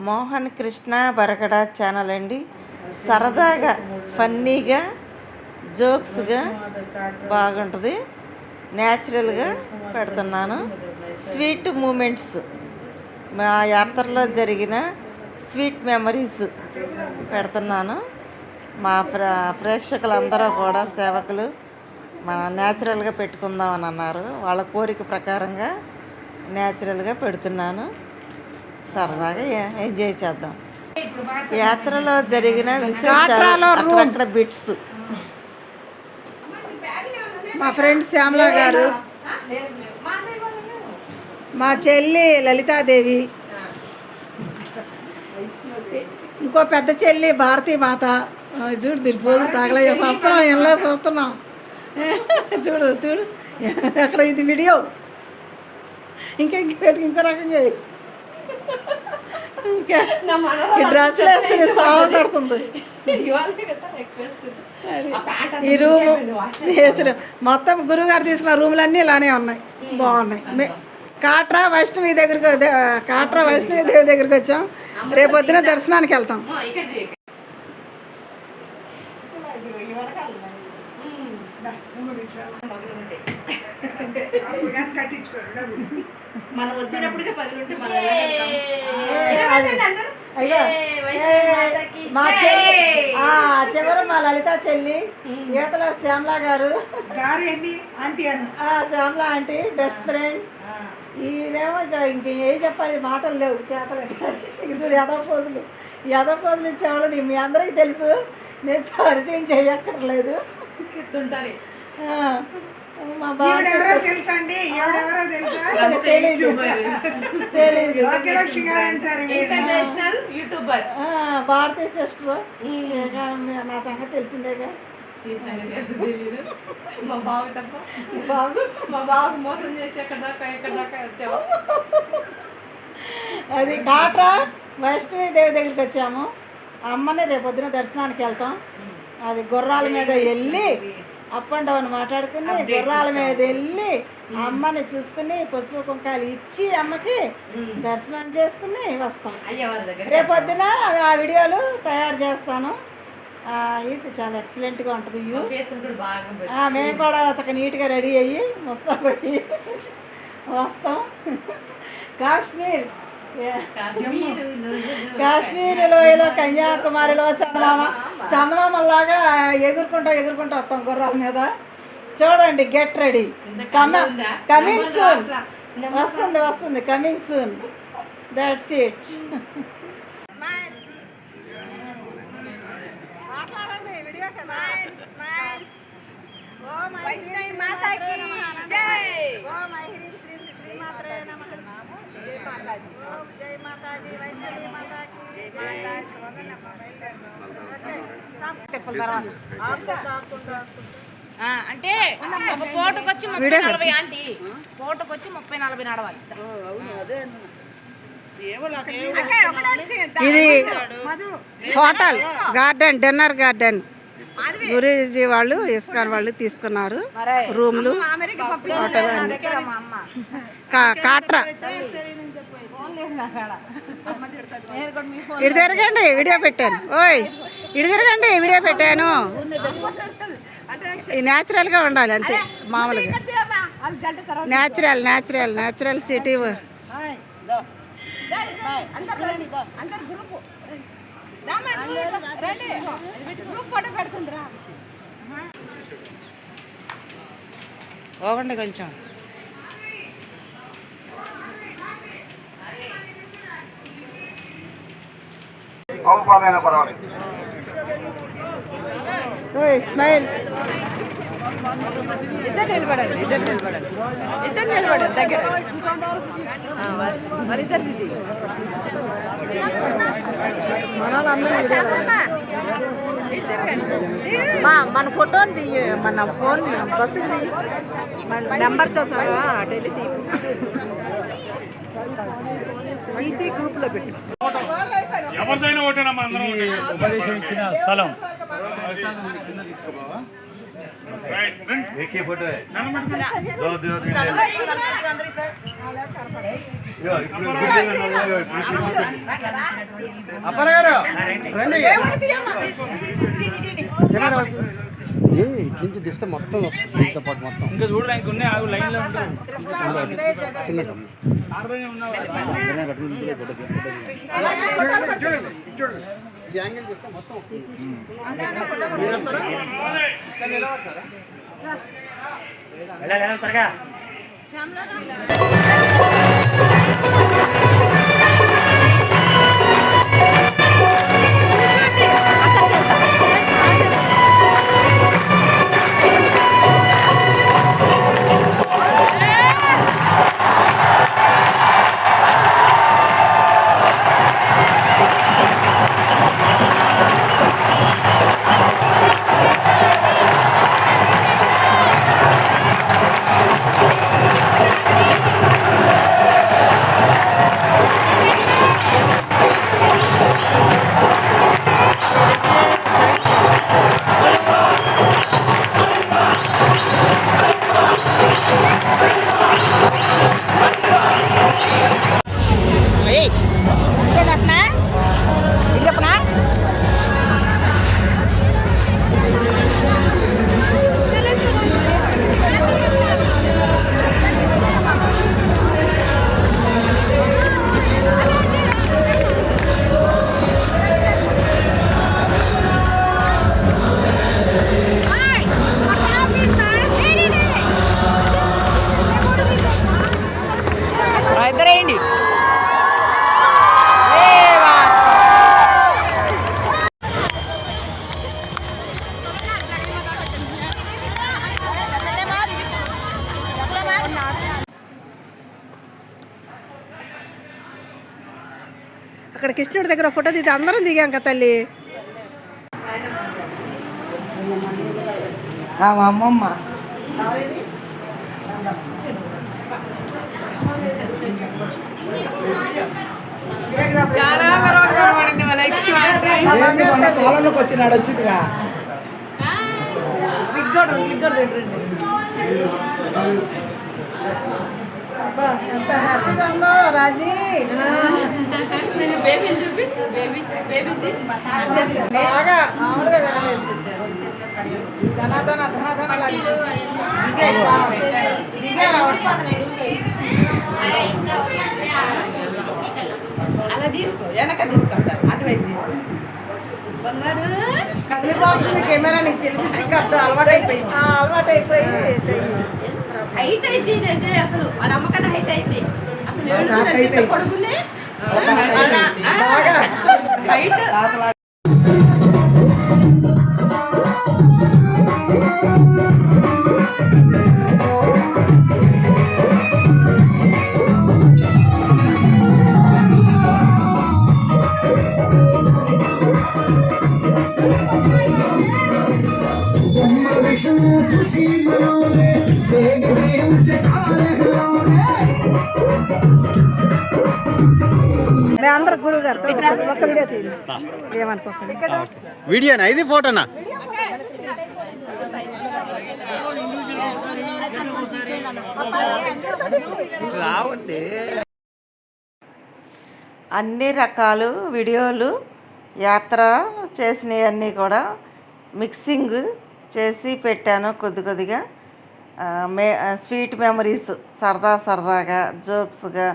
Mohan Krishna Baragada channel అండి. సరదాగా ఫన్నీగా జోక్స్గా బాగుంటుంది. న్యాచురల్గా పెడుతున్నాను. స్వీట్ మూమెంట్స్, మా యాత్రలో జరిగిన స్వీట్ మెమరీస్ పెడుతున్నాను. మా ప్రేక్షకులందరూ కూడా సేవకులు మన న్యాచురల్గా పెట్టుకుందామని అన్నారు. వాళ్ళ కోరిక ప్రకారంగా న్యాచురల్గా పెడుతున్నాను. సరదాగా ఎంజాయ్ చేద్దాం. యాత్రలో జరిగిన విశేషాలు, అక్కడ బిట్స్. మా ఫ్రెండ్ శ్యామలా గారు, మా చెల్లి లలితాదేవి, ఇంకో పెద్ద చెల్లి భారతీ మాత. చూడు తిరిపోదు తగలయ్య చూస్తున్నాం, ఎలా చూస్తున్నాం. చూడు చూడు అక్కడ ఇది వీడియో. ఇంకో రకంగా ఇంకా డ్రెస్సులు వేసుకుని సాగు పడుతుంది. ఈ రూము వేసిన మొత్తం గురువుగారు తీసుకున్న రూములన్నీ ఇలానే ఉన్నాయి, బాగున్నాయి. కాట్రా వైష్ణవి దేవి దగ్గరికి వచ్చాం. రేపొద్దున దర్శనానికి వెళ్తాం. చివరి మా లలిత చెల్లి, ఈతల శ్యామలా గారు, శ్యామలా ఆంటీ బెస్ట్ ఫ్రెండ్. ఇదేమో ఇంకేం చెప్పాలి, మాటలు లేవు, చేతలు. ఇంక చూడు యథా పోజులు ఇచ్చేవాళ్ళు మీ అందరికీ తెలుసు, నేను పరిచయం చేయక్కర్లేదు. మా బాబు భారతీయ సిస్టర్, నా సంగతి తెలిసిందేగా. అది కాట్రా వైష్ణవి దేవి దగ్గరికి వచ్చాము. అమ్మని రేపొద్దున దర్శనానికి వెళ్తాం. అది గుర్రాల మీద వెళ్ళి అప్ అండ్ డౌన్ మాట్లాడుకుని గుర్రాల మీద వెళ్ళి అమ్మని చూసుకుని పసుపు కుంకాలు ఇచ్చి అమ్మకి దర్శనం చేసుకుని వస్తాం. రేపొద్దున ఆ వీడియోలు తయారు చేస్తాను. ఇది చాలా ఎక్సలెంట్గా ఉంటుంది వ్యూ. మేము కూడా చక్కగా నీట్గా రెడీ అయ్యి ముస్తాబయ్యి వస్తాం. కాశ్మీర్ లోయలో, కన్యాకుమారిలో చందమామలాగా ఎగురుకుంటా వస్తాం గుర్రాల మీద. చూడండి, గెట్ రెడీ. Coming soon. వస్తుంది కమింగ్ సూన్. That's it. అంటే ఒక పూటకొచ్చి 30-40 ఆంటీ, పూటకొచ్చి 30-40 నడవాలి. ఇది hotel garden, dinner garden. Guruji వాళ్ళు, ఇస్కాన్ వాళ్ళు తీసుకున్నారు రూమ్లు. హోటల్ కాట్రా. ఇటు తిరగండి, వీడియో పెట్టాను. ఇటు తిరగండి, వీడియో పెట్టాను. న్యాచురల్గా ఉండాలి అంతే, మామూలుగా న్యాచురల్ సిటీ. పోకండి కొంచెం. స్మైల్. ఇద్దరు నిలబడండి దగ్గర. మన ఫోటోని తీయ, మన ఫోన్ బస్సుంది నెంబర్తో సహా తీసి గ్రూప్లో పెట్టి. ఉపదేశం ఇచ్చిన స్థలం एक ही फोटो है दो दो तीन ले लो यो ఇప్పుడు అపర గారు రండి కెమెరా ఏ కించి దిస్తే మొత్తం వస్తుంది ఇంత పాటు మొత్తం ఇంకా చూడు లైన్ ఉన్నాయి ఆగు లైన్ లో ఉంటాయి చిన్న ఆర్డర్ ఉన్నావా ఈ యాంగిల్ చూస్తే మొత్తం వస్తుంది వెళ్ళాలి త్వరగా ఇద్దరేయండి అక్కడ కృష్ణుడి దగ్గర ఫోటో దిగి అందరం దిగాం కదా తల్లి. అమ్మమ్మ కాలంలోకి వచ్చినాడు వచ్చిందిగా ఎంత హ్యాపీగా ఉందో రాజీ. బాగా మామూలుగా తినలేదు. ధనాధన అలా తీసుకో వెనక తీసుకుంటారు అటువైపు తీసుకో కదిలిపోతుంది కెమెరా. నీకు సెల్ఫీ స్టిక్ అలవాటు అయిపోయి హైట్ అయితే ఇదైతే అసలు వాళ్ళ అమ్మకన్నా హైట్ అయితే అసలు కొడుకునే హైట్ అందరూ గురువు గారు ఒక వీడియో తీయండి ఏమనుకోకండి. వీడియోనా ఇది ఫోటోనా రావండి. అన్ని రకాలు వీడియోలు యాత్ర చేసినవన్నీ కూడా మిక్సింగ్ చేసి పెట్టాను కొద్దిగా. స్వీట్ మెమరీస్ సరదాగా జోక్స్గా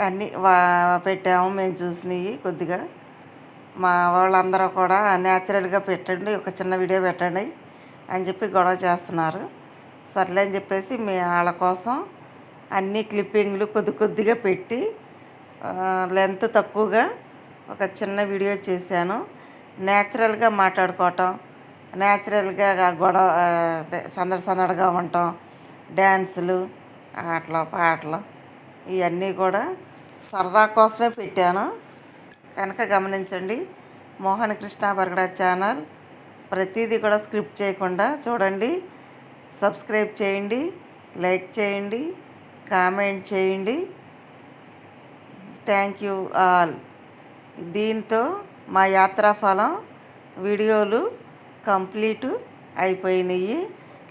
అన్నీ పెట్టాము మేము చూసినవి కొద్దిగా. మా వాళ్ళందరూ కూడా న్యాచురల్గా పెట్టండి, ఒక చిన్న వీడియో పెట్టండి అని చెప్పి గొడవ చేస్తున్నారు. సర్లే అని చెప్పేసి వాళ్ళ కోసం అన్ని క్లిప్పింగ్లు కొద్దిగా పెట్టి లెంత్ తక్కువగా ఒక చిన్న వీడియో చేశాను. న్యాచురల్గా మాట్లాడుకోవటం, న్యాచురల్గా గొడవ సందడిగా ఉండటం, డ్యాన్సులు, ఆటలు పాటలు ఇవన్నీ కూడా సరదా కోసమే పెట్టాను కనుక గమనించండి. మోహన్ కృష్ణ బరగడ ఛానల్ ప్రతిదీ కూడా స్క్రిప్ట్ చేయకుండా చూడండి. సబ్స్క్రైబ్ చేయండి, లైక్ చేయండి, కామెంట్ చేయండి. Thank you all. దీంతో మా యాత్రా ఫలం వీడియోలు కంప్లీట్ అయిపోయినాయి.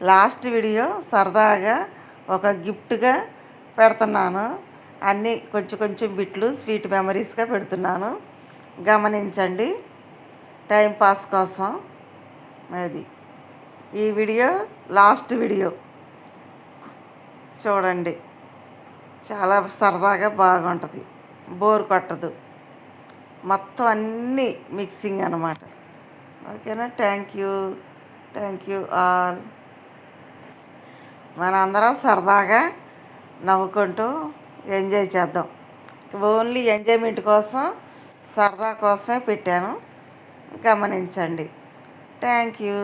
లాస్ట్ వీడియో సరదాగా ఒక గిఫ్ట్గా పెడుతున్నాను. అన్నీ కొంచెం కొంచెం బిట్లు స్వీట్ మెమరీస్గా పెడుతున్నాను, గమనించండి. టైం పాస్ కోసం అది ఈ వీడియో లాస్ట్ వీడియో చూడండి. చాలా సరదాగా బాగుంటుంది, బోర్ కొట్టదు. మొత్తం అన్నీ మిక్సింగ్ అన్నమాట. ఓకేనా? Thank you all. మనందరం సరదాగా నవ్వుకుంటూ ఎంజాయ్ చేద్దాం. ఓన్లీ ఎంజాయ్మెంట్ కోసం, సరదా కోసమే పెట్టాను, గమనించండి. Thank you.